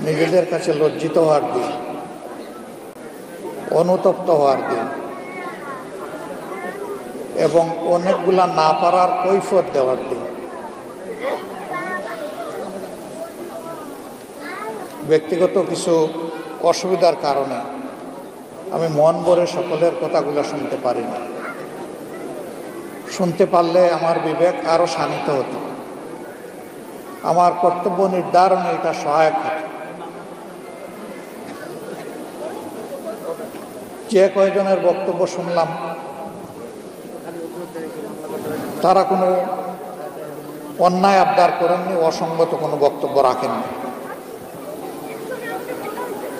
নিজেদের কাছে লজ্জিত হওয়ার দিন, অনুতপ্ত হওয়ার দিন এবং অনেকগুলা না পারার কৈফিয়ত দেওয়ার দিন। ব্যক্তিগত কিছু অসুবিধার কারণে আমি মন ভরে সকলের কথাগুলো শুনতে পারি না। শুনতে পারলে আমার বিবেক আরো শানিত হতো, আমার কর্তব্য নির্ধারণে এটা সহায়ক হতো। যে কয়জনের বক্তব্য শুনলাম তারা কোনো অন্যায় আবদার করেননি, অসঙ্গত কোনো বক্তব্য রাখেননি।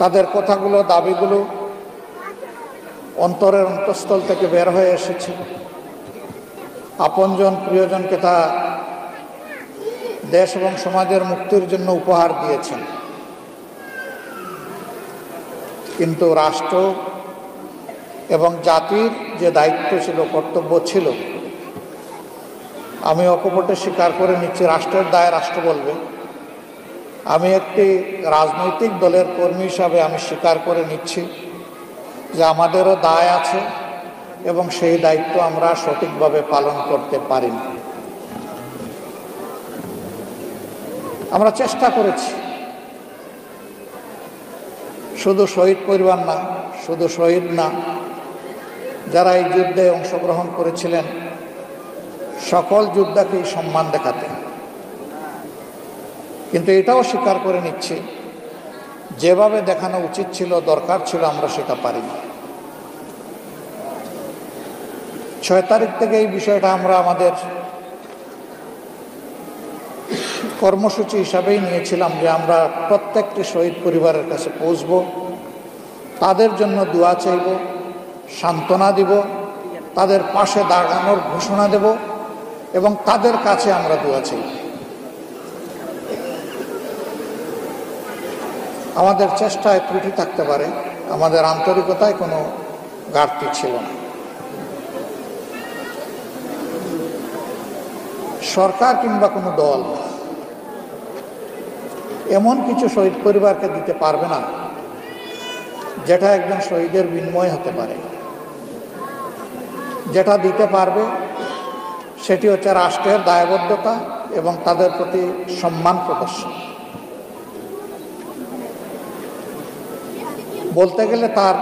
তাদের কথাগুলো, দাবিগুলো অন্তরের অন্তঃস্থল থেকে বের হয়ে এসেছে। আপনজন প্রিয়জনকে তা দেশ এবং সমাজের মুক্তির জন্য উপহার দিয়েছেন। কিন্তু রাষ্ট্র এবং জাতির যে দায়িত্ব ছিল, কর্তব্য ছিল, আমি অকপটে স্বীকার করে নিচ্ছি, রাষ্ট্রের দায় রাষ্ট্র বলবে। আমি একটি রাজনৈতিক দলের কর্মী হিসাবে আমি স্বীকার করে নিচ্ছি যে আমাদেরও দায় আছে এবং সেই দায়িত্ব আমরা সঠিকভাবে পালন করতে পারিনি। আমরা চেষ্টা করেছি, শুধু শহীদ পরিবার না, শুধু শহীদ না, যারা এই যুদ্ধে অংশগ্রহণ করেছিলেন সকল যোদ্ধাকেই সম্মান দেখাতে। কিন্তু এটাও স্বীকার করে নিচ্ছি, যেভাবে দেখানো উচিত ছিল, দরকার ছিল, আমরা সেটা পারিনি। 6 তারিখ থেকে এই বিষয়টা আমরা আমাদের কর্মসূচি হিসাবেই নিয়েছিলাম যে আমরা প্রত্যেকটি শহীদ পরিবারের কাছে পৌঁছব, তাদের জন্য দোয়া চাইব, সান্ত্বনা দিব, তাদের পাশে দাঁড়ানোর ঘোষণা দেব এবং তাদের কাছে আমরা দোয়া চাইব। আমাদের চেষ্টায় ত্রুটি থাকতে পারে, আমাদের আন্তরিকতায় কোনো ঘাটতি ছিল না। সরকার কিংবা কোনো দল এমন কিছু শহীদ পরিবারকে দিতে পারবে না যেটা একজন শহীদের বিনিময় হতে পারে। যেটা দিতে পারবে সেটি হচ্ছে রাষ্ট্রের দায়বদ্ধতা এবং তাদের প্রতি সম্মান প্রদর্শন। বলতে গেলে তার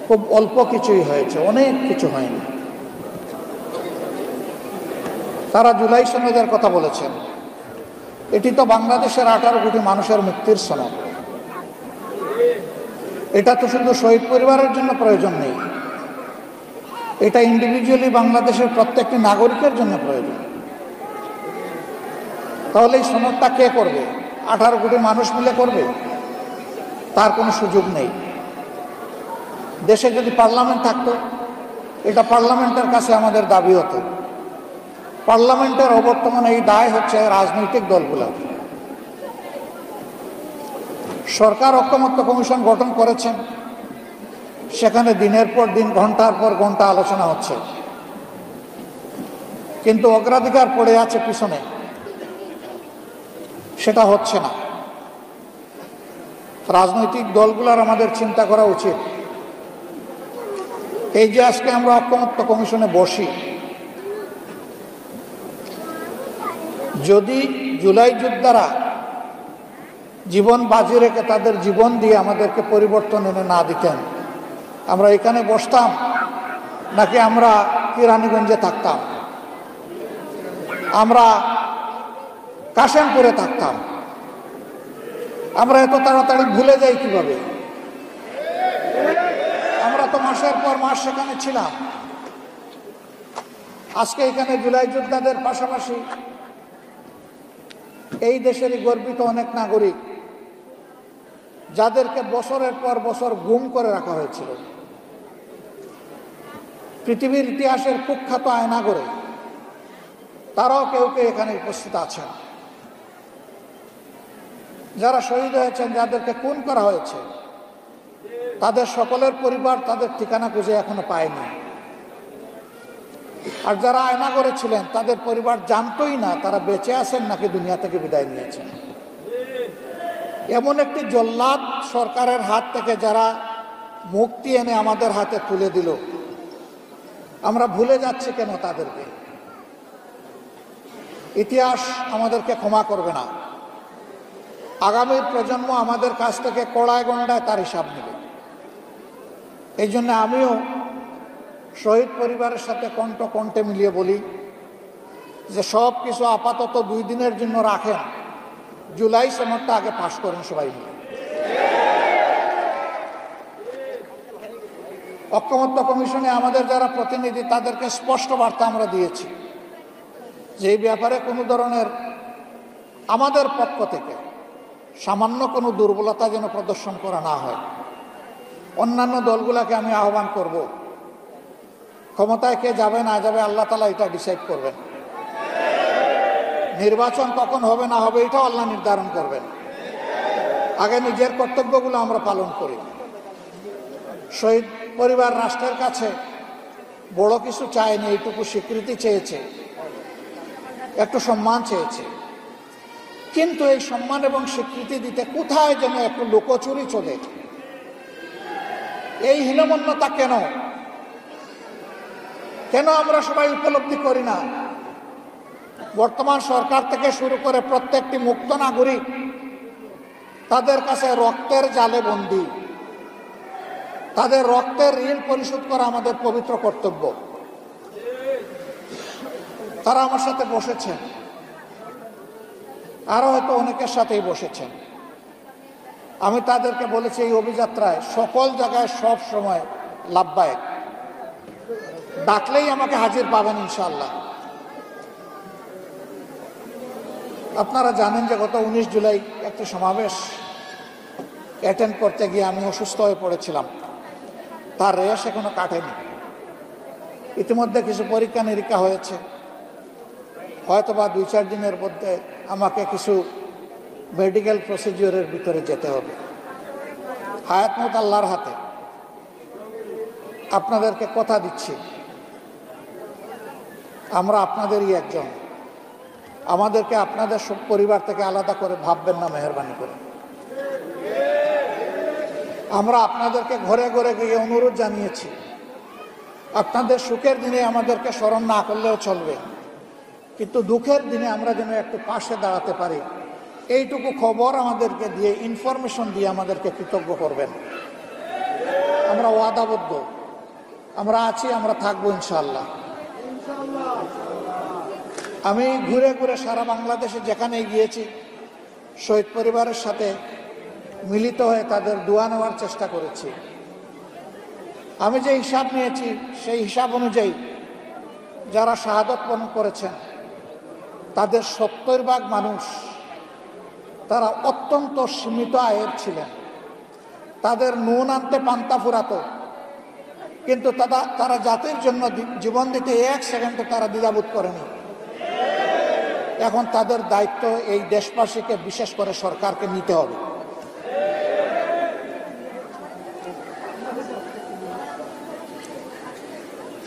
খুব অল্প কিছুই হয়েছে, অনেক কিছু হয়নি। তারা জুলাই সনদের কথা বলেছেন, এটি তো বাংলাদেশের 18 কোটি মানুষের মুক্তির সনদ। এটা তো শুধু শহীদ পরিবারের জন্য প্রয়োজন নেই, এটা ইন্ডিভিজুয়ালি বাংলাদেশের প্রত্যেকটি নাগরিকের জন্য প্রয়োজন। তাহলে এই সনদটা কে করবে? 18 কোটি মানুষ মিলে করবে? তার কোনো সুযোগ নেই। দেশে যদি পার্লামেন্ট থাকতো, এটা পার্লামেন্টের কাছে আমাদের দাবি হতো। পার্লামেন্টের অবর্তমানে এই দায় হচ্ছে রাজনৈতিক দলগুলোর। সরকার ঐকমত্য কমিশন গঠন করেছেন, সেখানে দিনের পর দিন, ঘন্টার পর ঘন্টা আলোচনা হচ্ছে, কিন্তু অগ্রাধিকার পড়ে আছে পিছনে, সেটা হচ্ছে না। রাজনৈতিক দলগুলোর আমাদের চিন্তা করা উচিত, এই যে আজকে আমরা ঐকমত্য কমিশনে বসি, যদি জুলাই যোদ্ধারা জীবন বাজি রেখে তাদের জীবন দিয়ে আমাদেরকে পরিবর্তন এনে না দিতেন, আমরা এখানে বসতাম নাকি আমরা কেরানীগঞ্জে থাকতাম, আমরা কাশেমপুরে থাকতাম? আমরা এত তাড়াতাড়ি ভুলে যাই কিভাবে? আমরা তো মাসের পর মাস সেখানে ছিলাম। আজকে এখানে জুলাই যোদ্ধাদের পাশাপাশি এই দেশেরই গর্বিত অনেক নাগরিক, যাদেরকে বছরের পর বছর গুম করে রাখা হয়েছিল, পৃথিবীর ইতিহাসের কুখ্যাত আয়নাগরে, তারাও কেউ কেউ এখানে উপস্থিত আছেন। যারা শহীদ হয়েছেন, যাদেরকে খুন করা হয়েছে, তাদের সকলের পরিবার তাদের ঠিকানা খুঁজে এখনো পায়নি। আর যারা আয়নাগরে ছিলেন, তাদের পরিবার জানতোই না তারা বেঁচে আছেন নাকি দুনিয়া থেকে বিদায় নিয়েছেন। এমন একটি জল্লাদ সরকারের হাত থেকে যারা মুক্তি এনে আমাদের হাতে তুলে দিল, আমরা ভুলে যাচ্ছি কেন তাদেরকে? ইতিহাস আমাদেরকে ক্ষমা করবে না। আগামীর প্রজন্ম আমাদের কাছ থেকে কড়ায় গণ্ডায় তার হিসাব নেবে। এই জন্য আমিও শহীদ পরিবারের সাথে কণ্ঠে মিলিয়ে বলি যে সব কিছু আপাতত 2 দিনের জন্য রাখেন, জুলাই সনদটা আগে পাশ করেন সবাই মিলে। ঐকমত্য কমিশনে আমাদের যারা প্রতিনিধি তাদেরকে স্পষ্ট বার্তা আমরা দিয়েছি যে এই ব্যাপারে কোনো ধরনের আমাদের পক্ষ থেকে সামান্য কোনো দুর্বলতা যেন প্রদর্শন করা না হয়। অন্যান্য দলগুলোকে আমি আহ্বান করব, ক্ষমতায় কে যাবে না যাবে আল্লাহ তাআলা এটা ডিসাইড করবেন। নির্বাচন কখন হবে না হবে এটাও আল্লাহ নির্ধারণ করবেন। আগে নিজের কর্তব্যগুলো আমরা পালন করি। শহীদ পরিবার রাষ্ট্রের কাছে বড় কিছু চায়নি, এইটুকু স্বীকৃতি চেয়েছে, একটু সম্মান চেয়েছে। কিন্তু এই সম্মান এবং স্বীকৃতি দিতে কোথায় যেন একটু লুকোচুরি চলে। এই হীনমন্যতা কেন? কেন আমরা সবাই উপলব্ধি করি না? বর্তমান সরকার থেকে শুরু করে প্রত্যেকটি মুক্ত নাগরিক তাদের কাছে রক্তের জালে বন্দী। তাদের রক্তের ঋণ পরিশোধ করা আমাদের পবিত্র কর্তব্য। তারা আমার সাথে বসেছেন, আরো হয়তো অনেকের সাথেই বসেছেন। আমি তাদেরকে বলেছি এই অভিযাত্রায় সকল জায়গায় সব সময় লাভবায়ক, ডাকলেই আমাকে হাজির পাবেন ইনশাআল্লাহ। আপনারা জানেন যে গত 19 জুলাই একটি সমাবেশ অ্যাটেন্ড করতে গিয়ে আমি অসুস্থ হয়ে পড়েছিলাম। তার রেশ এখনো কাটেনি। ইতিমধ্যে কিছু পরীক্ষা নিরীক্ষা হয়েছে, হয়তোবা 2-4 দিনের মধ্যে আমাকে কিছু মেডিকেল প্রসিডিওরের ভিতরে যেতে হবে। হায়াত মত আল্লাহর হাতে। আপনাদেরকে কথা দিচ্ছি, আমরা আপনাদেরই একজন। আমাদেরকে আপনাদের সব পরিবার থেকে আলাদা করে ভাববেন না, মেহেরবানি করে। আমরা আপনাদেরকে ঘরে ঘরে গিয়ে অনুরোধ জানিয়েছি, আপনাদের সুখের দিনে আমাদেরকে স্মরণ না করলেও চলবে, কিন্তু দুঃখের দিনে আমরা যেন একটু পাশে দাঁড়াতে পারি, এইটুকু খবর আমাদেরকে দিয়ে, ইনফরমেশন দিয়ে আমাদেরকে কৃতজ্ঞ করবেন। আমরা ওয়াদাবদ্ধ, আমরা আছি, আমরা থাকবো ইনশাআল্লাহ। আমি ঘুরে ঘুরে সারা বাংলাদেশে যেখানে গিয়েছি শহীদ পরিবারের সাথে মিলিত হয়ে তাদের দোয়া নেওয়ার চেষ্টা করেছি। আমি যে হিসাব নিয়েছি সেই হিসাব অনুযায়ী যারা শাহাদত বরণ করেছেন তাদের 70% মানুষ তারা অত্যন্ত সীমিত আয়ের ছিলেন। তাদের নুন আনতে পান্তা ফুরাতো, কিন্তু তারা জাতির জন্য জীবন দিতে 1 সেকেন্ডে তারা দ্বিধাবোধ করেনি। এখন তাদের দায়িত্ব এই দেশবাসীকে, বিশেষ করে সরকারকে নিতে হবে।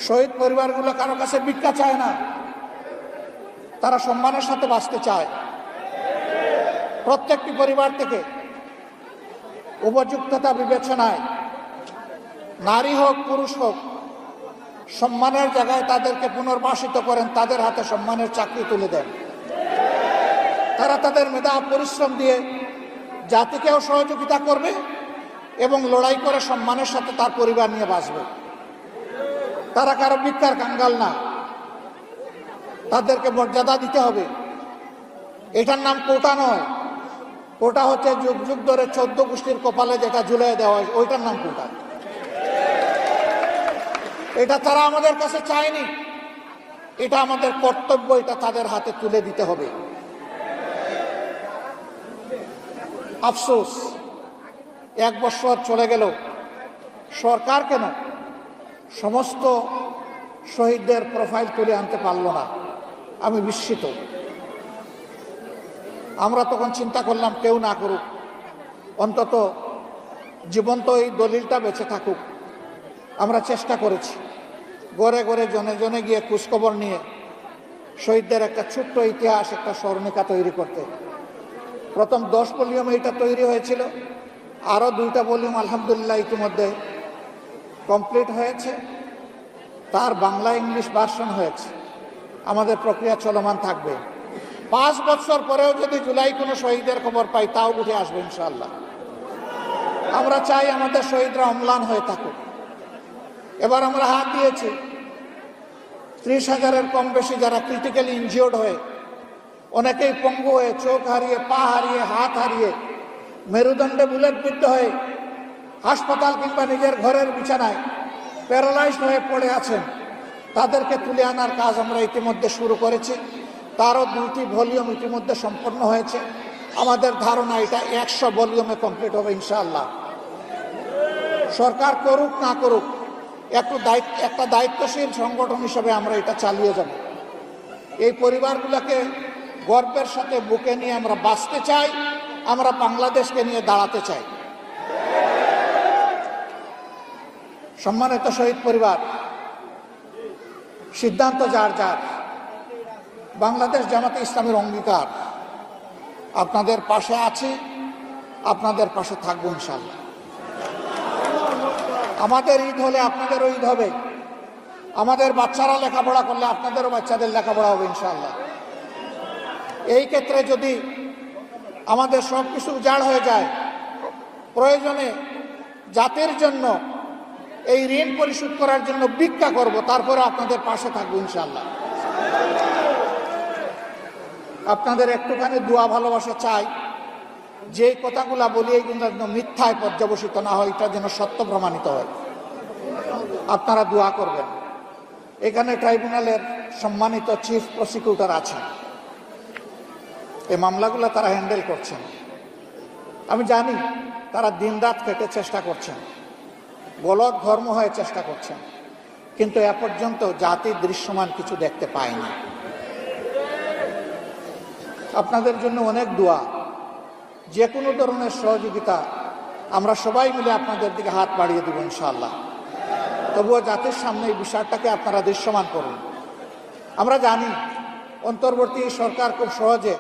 শহীদ পরিবারগুলো কারো কাছে ভিক্ষা চায় না, তারা সম্মানের সাথে বাঁচতে চায়। প্রত্যেকটি পরিবার থেকে উপযুক্ততা বিবেচনায় নারী হোক পুরুষ হোক সম্মানের জায়গায় তাদেরকে পুনর্বাসিত করেন, তাদের হাতে সম্মানের চাকরি তুলে দেন। তারা তাদের মেধা পরিশ্রম দিয়ে জাতিকেও সহযোগিতা করবে এবং লড়াই করে সম্মানের সাথে তার পরিবার নিয়ে বাঁচবে। তারা কারো ভিক্ষার কাঙ্গাল না, তাদেরকে মর্যাদা দিতে হবে। এটার নাম কোটা নয়। কোটা হচ্ছে যুগ যুগ ধরে 14 গোষ্ঠীর কপালে যেটা ঝুলিয়ে দেওয়া হয়, ওইটার নাম কোটা। এটা তারা আমাদের কাছে চায়নি, এটা আমাদের কর্তব্য, এটা তাদের হাতে তুলে দিতে হবে। আফসোস, 1 বছর চলে গেল, সরকার কেন সমস্ত শহীদদের প্রোফাইল তুলে আনতে পারল না? আমি বিস্মিত। আমরা তখন চিন্তা করলাম কেউ না করুক, অন্তত জীবন্ত এই দলিলটা বেঁচে থাকুক। আমরা চেষ্টা করেছি ঘরে ঘরে জনে জনে গিয়ে খোঁজখবর নিয়ে শহীদদের একটা ছোট্ট ইতিহাস, একটা স্মরণিকা তৈরি করতে। প্রথম 10 ভলিউমে এটা তৈরি হয়েছিল, আরও 2টা ভলিউম আলহামদুলিল্লাহ ইতিমধ্যে কমপ্লিট হয়েছে, তার বাংলা ইংলিশ ভার্সন হয়েছে। আমাদের প্রক্রিয়া চলমান থাকবে। 5 বছর পরেও যদি জুলাই কোনো শহীদের খবর পাই, তাও উঠে আসবে ইনশাআল্লাহ। আমরা চাই আমাদের শহীদরা অম্লান হয়ে থাকুক। এবার আমরা হাত দিয়েছি 30,000-এর কম বেশি যারা ক্রিটিক্যালি ইনজিওর্ড হয়ে, অনেকেই পঙ্গু হয়ে, চোখ হারিয়ে, পা হারিয়ে, হাত হারিয়ে, মেরুদণ্ডে বুলেট বিদ্ধ হয়ে হাসপাতাল কিংবা নিজের ঘরের বিছানায় প্যারালাইজড হয়ে পড়ে আছেন, তাদেরকে তুলে আনার কাজ আমরা ইতিমধ্যে শুরু করেছি। তারও 2টি ভলিউম ইতিমধ্যে সম্পন্ন হয়েছে। আমাদের ধারণা এটা 100 ভলিউমে কমপ্লিট হবে ইনশাআল্লাহ। সরকার করুক না করুক, একটা দায়িত্বশীল সংগঠন হিসেবে আমরা এটা চালিয়ে যাব। এই পরিবারগুলোকে গর্বের সাথে বুকে নিয়ে আমরা বাঁচতে চাই, আমরা বাংলাদেশকে নিয়ে দাঁড়াতে চাই। সম্মানিত শহীদ পরিবার, সিদ্ধান্ত যার যার, বাংলাদেশ জামাতে ইসলামের অঙ্গীকার, আপনাদের পাশে আছি, আপনাদের পাশে থাকবো ইনশাআল্লাহ। আমাদের ঈদ হলে আপনাদেরও ঈদ হবে, আমাদের বাচ্চারা লেখাপড়া করলে আপনাদেরও বাচ্চাদের লেখাপড়া হবে ইনশাআল্লাহ। এই ক্ষেত্রে যদি আমাদের সব কিছু উজাড় হয়ে যায়, প্রয়োজনে জাতির জন্য এই ঋণ পরিশোধ করার জন্য ভিক্ষা করব, তারপরে আপনাদের পাশে থাকবো ইনশাআল্লাহ। আপনাদের একটুখানি দোয়া ভালোবাসা চাই, যে কথাগুলা বলি এইগুলো যেন মিথ্যায় পর্যবসিত না হয়, এটা যেন সত্য প্রমাণিত হয়। আপনারা দোয়া করবেন। এখানে ট্রাইব্যুনালের সম্মানিত চিফ প্রসিকিউটর আছেন, এই মামলাগুলো তারা হ্যান্ডেল করছেন। আমি জানি তারা দিনরাত খেটে চেষ্টা করছেন, গলদ ধর্ম হয়ে চেষ্টা করছেন, কিন্তু এ পর্যন্ত জাতির দৃশ্যমান কিছু দেখতে পায়নি। আপনাদের জন্য অনেক দোয়া, যে কোনো ধরনের সহযোগিতা আমরা সবাই মিলে আপনাদের দিকে হাত বাড়িয়ে দেব ইনশাআল্লাহ। তবুও জাতির সামনে এই বিষয়টাকে আপনারা দৃশ্যমান করুন। আমরা জানি অন্তর্বর্তী সরকার খুব সহজে